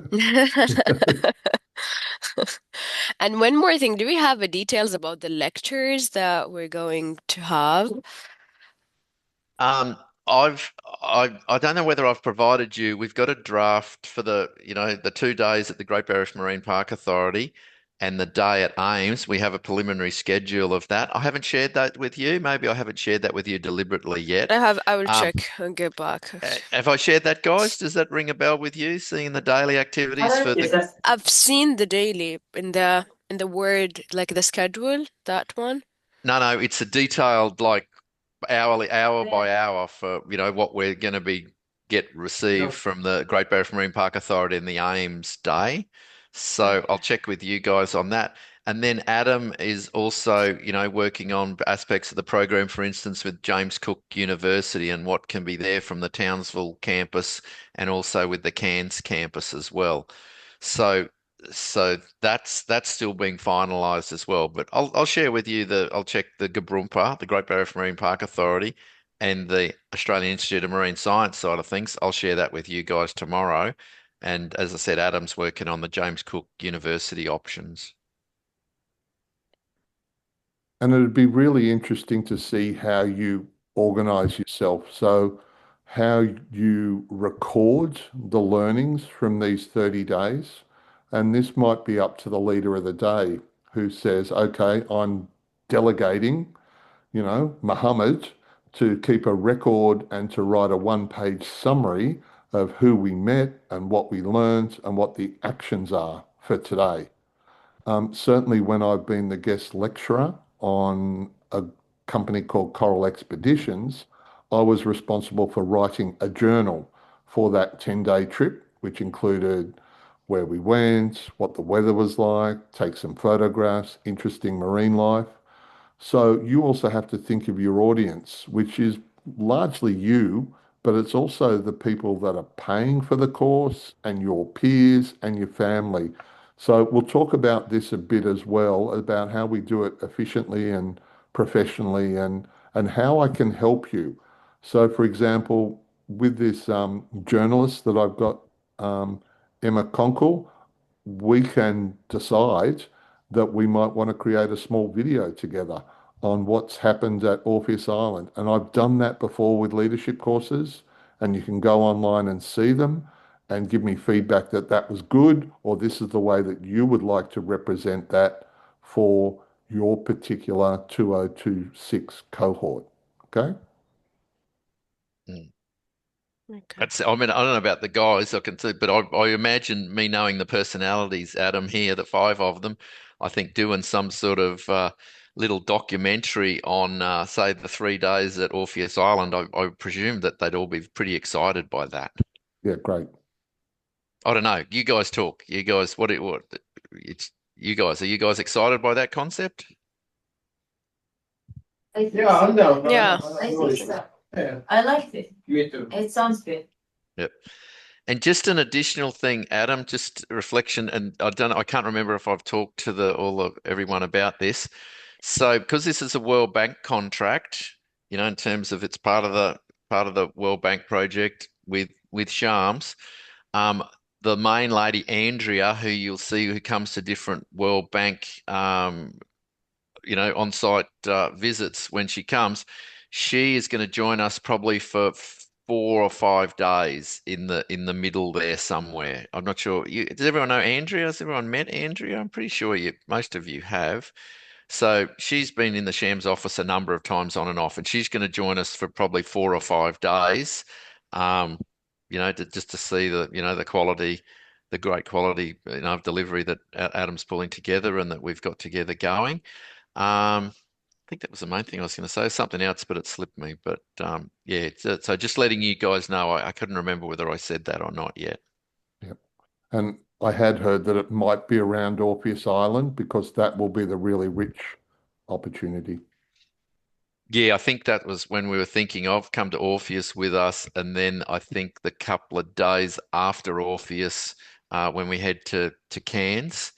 And one more thing, do we have the details about the lectures that we're going to have? Um, I don't know whether I've provided you. We've got a draft for the 2 days at the Great Barrier Reef Marine Park Authority and the day at Ames. We have a preliminary schedule of that. I haven't shared that with you. Maybe I haven't shared that with you deliberately yet. I will Um, check and get back. have I shared that, guys? Does that ring a bell with you? Seeing the daily activities for Yes, the that's I've seen the daily in the word, like the schedule, that one. No, it's a detailed like hourly, hour by hour for what we're going to be get received No, from the Great Barrier Reef Marine Park Authority in the Ames Day. So I'll check with you guys on that. And then Adam is also, working on aspects of the program, for instance, with James Cook University and what can be there from the Townsville campus and also with the Cairns campus as well. So that's still being finalised as well. But I'll share with you I'll check the GBRMPA, the Great Barrier Reef Marine Park Authority, and the Australian Institute of Marine Science side of things. I'll share that with you guys tomorrow. And as I said, Adam's working on the James Cook University options. And it'd be really interesting to see how you organize yourself. So, how you record the learnings from these 30 days. And this might be up to the leader of the day who says, okay, I'm delegating, Muhammad to keep a record and to write a one-page summary of who we met and what we learned and what the actions are for today. Certainly, when I've been the guest lecturer on a company called Coral Expeditions, I was responsible for writing a journal for that 10-day trip, which included where we went, what the weather was like, take some photographs, interesting marine life. So you also have to think of your audience, which is largely you, but it's also the people that are paying for the course and your peers and your family. So we'll talk about this a bit as well, about how we do it efficiently and professionally and how I can help you. So for example, with this journalist that I've got, Emma Conkle, we can decide that we might want to create a small video together on what's happened at Orpheus Island. And I've done that before with leadership courses, and you can go online and see them and give me feedback that that was good, or this is the way that you would like to represent that for your particular 2026 cohort. Okay? Mm. Okay. That's, I mean, I don't know about the guys, I can see, but I imagine me knowing the personalities, Adam here, the five of them, I think doing some sort of little documentary on, say, the 3 days at Orpheus Island. I presume that they'd all be pretty excited by that. Yeah, great. I don't know. You guys talk. You guys, what, it's, you guys, are you guys excited by that concept? I think Yeah, I'm so. down. Yeah. I think so. Yeah, I liked it. me too. It sounds good. Yep. And just an additional thing, Adam, just reflection, and I can't remember if I've talked to the all of everyone about this. So, because this is a World Bank contract, in terms of it's part of the World Bank project with Shams, um, the main lady Andrea, who you'll see who comes to different World Bank on-site visits when she comes. She is going to join us probably for 4 or 5 days in the middle there somewhere. I'm not sure. Does everyone know Andrea? Has everyone met Andrea? I'm pretty sure most of you have. So she's been in the Shams office a number of times on and off, and she's going to join us for probably 4 or 5 days. Um, just to see the quality, the great quality, of delivery that Adam's pulling together and that we've got together going. I think that was the main thing I was going to say. Something else, but it slipped me. But yeah, so just letting you guys know, I couldn't remember whether I said that or not yet. Yep. And I had heard that it might be around Orpheus Island because that will be the really rich opportunity. Yeah, I think that was when we were thinking of come to Orpheus with us, and then I think the couple of days after Orpheus, when we head to Cairns,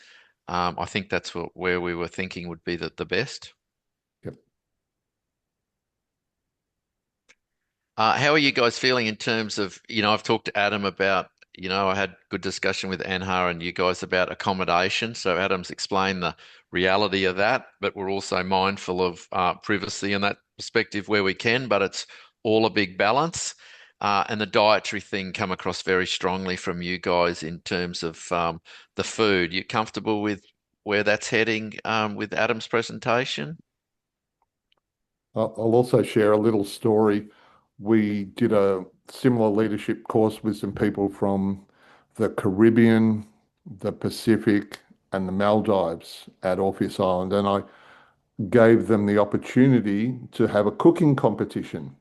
I think that's where we were thinking would be the best. Yep. How are you guys feeling in terms of, I've talked to Adam about, I had good discussion with Anhar and you guys about accommodation. So Adam's explained the reality of that, but we're also mindful of privacy in that perspective where we can, but it's all a big balance. And the dietary thing come across very strongly from you guys in terms of the food. You comfortable with where that's heading with Adam's presentation? I'll also share a little story. We did a similar leadership course with some people from the Caribbean, the Pacific, and the Maldives at Orpheus Island, and I gave them the opportunity to have a cooking competition.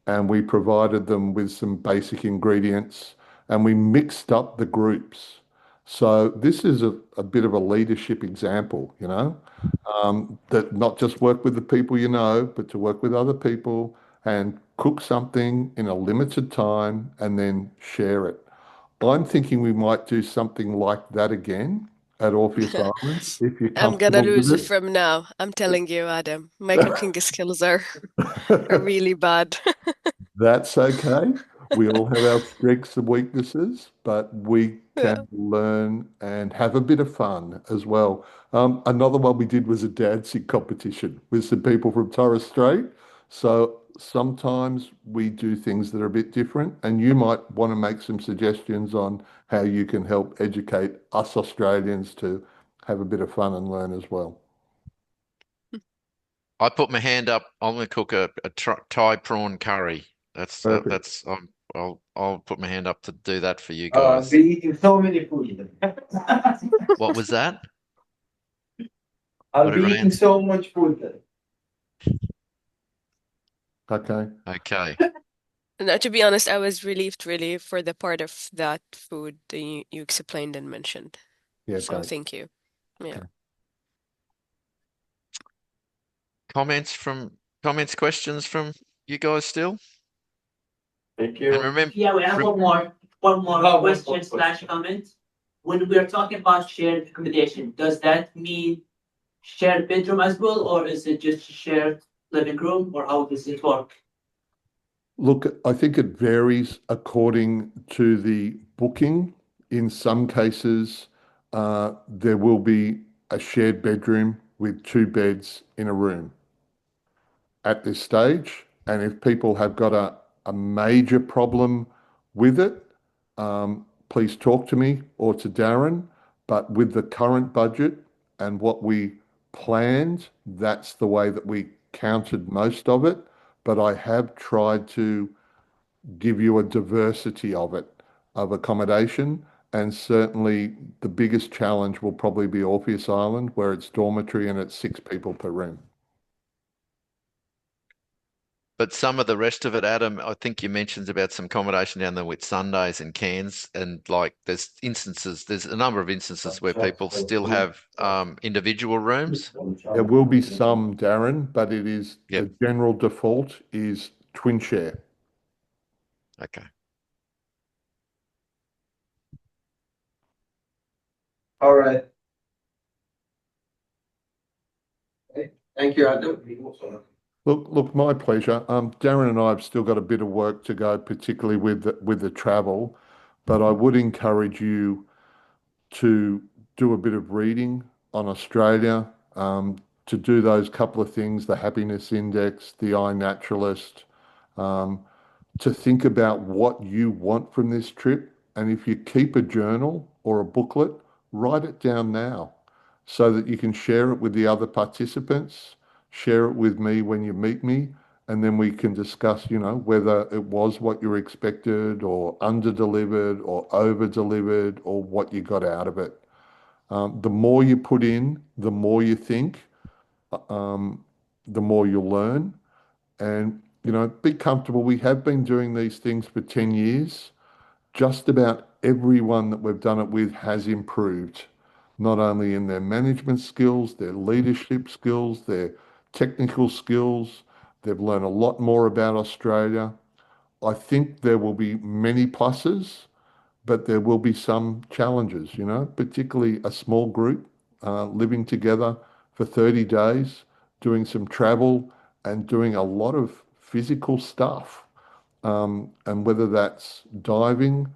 And we provided them with some basic ingredients and we mixed up the groups. So this is a bit of a leadership example, that not just work with the people you know, but to work with other people and cook something in a limited time and then share it. I'm thinking we might do something like that again at Orpheus Island, if you're I'm gonna comfortable lose it with from now. I'm telling you, Adam. My cooking it. skills are really bad. That's okay. We all have our strengths and weaknesses, but we Yeah. can learn and have a bit of fun as well. Another one we did was a dancing competition with some people from Torres Strait. So sometimes we do things that are a bit different, and you might want to make some suggestions on how you can help educate us Australians to have a bit of fun and learn as well. I put my hand up. I'm gonna cook a Thai prawn curry. Perfect. That's I'll put my hand up to do that for you guys. Be eating so many food. What was that? I'll What did be eating Rand? so much food then. Okay. Okay. No, to be honest, I was relieved really for the part of that food that you explained and mentioned. Yeah, So great. thank you. Yeah. Okay. Comments from questions from you guys still? Thank And you. remember, Yeah, we have one more Oh, one more question slash question. comment. When we are talking about shared accommodation, does that mean shared bedroom as well, or is it just shared living room, or how does it work? Look, I think it varies according to the booking. In some cases, there will be a shared bedroom with two beds in a room at this stage. And if people have got a major problem with it, please talk to me or to Darren. But with the current budget and what we planned, that's the way that we counted most of it. But I have tried to give you a diversity of it, of accommodation. And certainly the biggest challenge will probably be Orpheus Island, where it's dormitory and it's 6 people per room. but some of the rest of it, Adam, I think you mentioned about some accommodation down there with Sundays and Cairns, and like there's a number of instances where people still have individual rooms. There will be some, Darren, but it is Yep. the general default is twin share. Okay. All right. Thank you, Adam. Look, my pleasure. Darren and I have still got a bit of work to go, particularly with the travel, but I would encourage you to do a bit of reading on Australia, to do those couple of things, the happiness index, the iNaturalist, um, to think about what you want from this trip. And if you keep a journal or a booklet, write it down now so that you can share it with the other participants, share it with me when you meet me, and then we can discuss, whether it was what you expected or under-delivered or over-delivered or what you got out of it. The more you put in, the more you think, the more you'll learn. And, be comfortable. We have been doing these things for 10 years. Just about everyone that we've done it with has improved, not only in their management skills, their leadership skills, their technical skills. They've learned a lot more about Australia. I think there will be many pluses, but there will be some challenges, particularly a small group living together for 30 days, doing some travel and doing a lot of physical stuff. And whether that's diving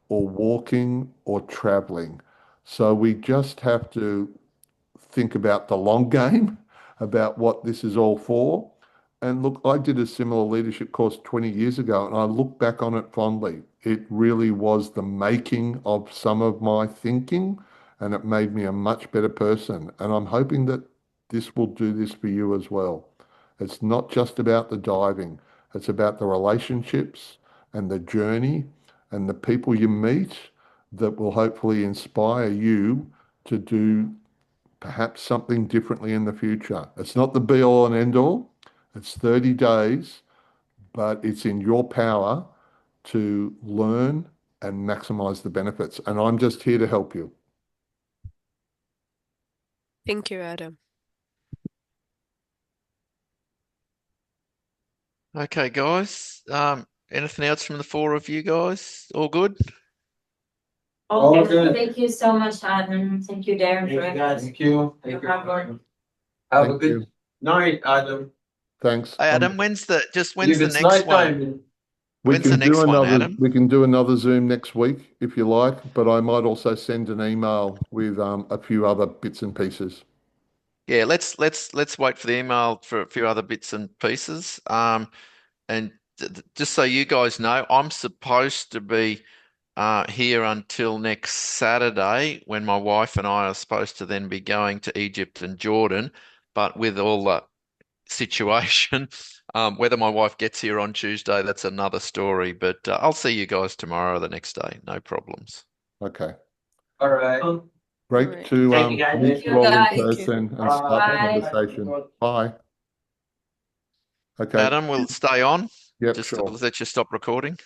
or walking or traveling. So we just have to think about the long game, about what this is all for. And look, I did a similar leadership course 20 years ago, and I look back on it fondly. It really was the making of some of my thinking, and it made me a much better person. And I'm hoping that this will do this for you as well. It's not just about the diving, it's about the relationships and the journey and the people you meet that will hopefully inspire you to do perhaps something differently in the future. It's not the be all and end all. It's 30 days, but it's in your power to learn and maximize the benefits. And I'm just here to help you. Thank you, Adam. Okay, guys. Anything else from the four of you guys? All good? All Okay, good. thank you so much, Adam. Thank you, Darren, Thank for you, guys. Thank you. Thank your hard work. you. Have a Thank good you. night, Adam. Thanks. Hey, Adam, when's If the it's next one? nighttime, When's the next one, Adam? We can do another Zoom next week if you like, but I might also send an email with a few other bits and pieces. Yeah, let's wait for the email for a few other bits and pieces. And just so you guys know, I'm supposed to be here until next Saturday when my wife and I are supposed to then be going to Egypt and Jordan. But with all the situation. Whether my wife gets here on Tuesday, that's another story. But I'll see you guys tomorrow or the next day. No problems. Okay. All right. Great All right. to Thank you, guys. meet Thank you you, all in guys. Thank you. person and start the Bye. conversation. Bye. Okay. Adam, we'll stay on Yep, just to sure. let you stop recording.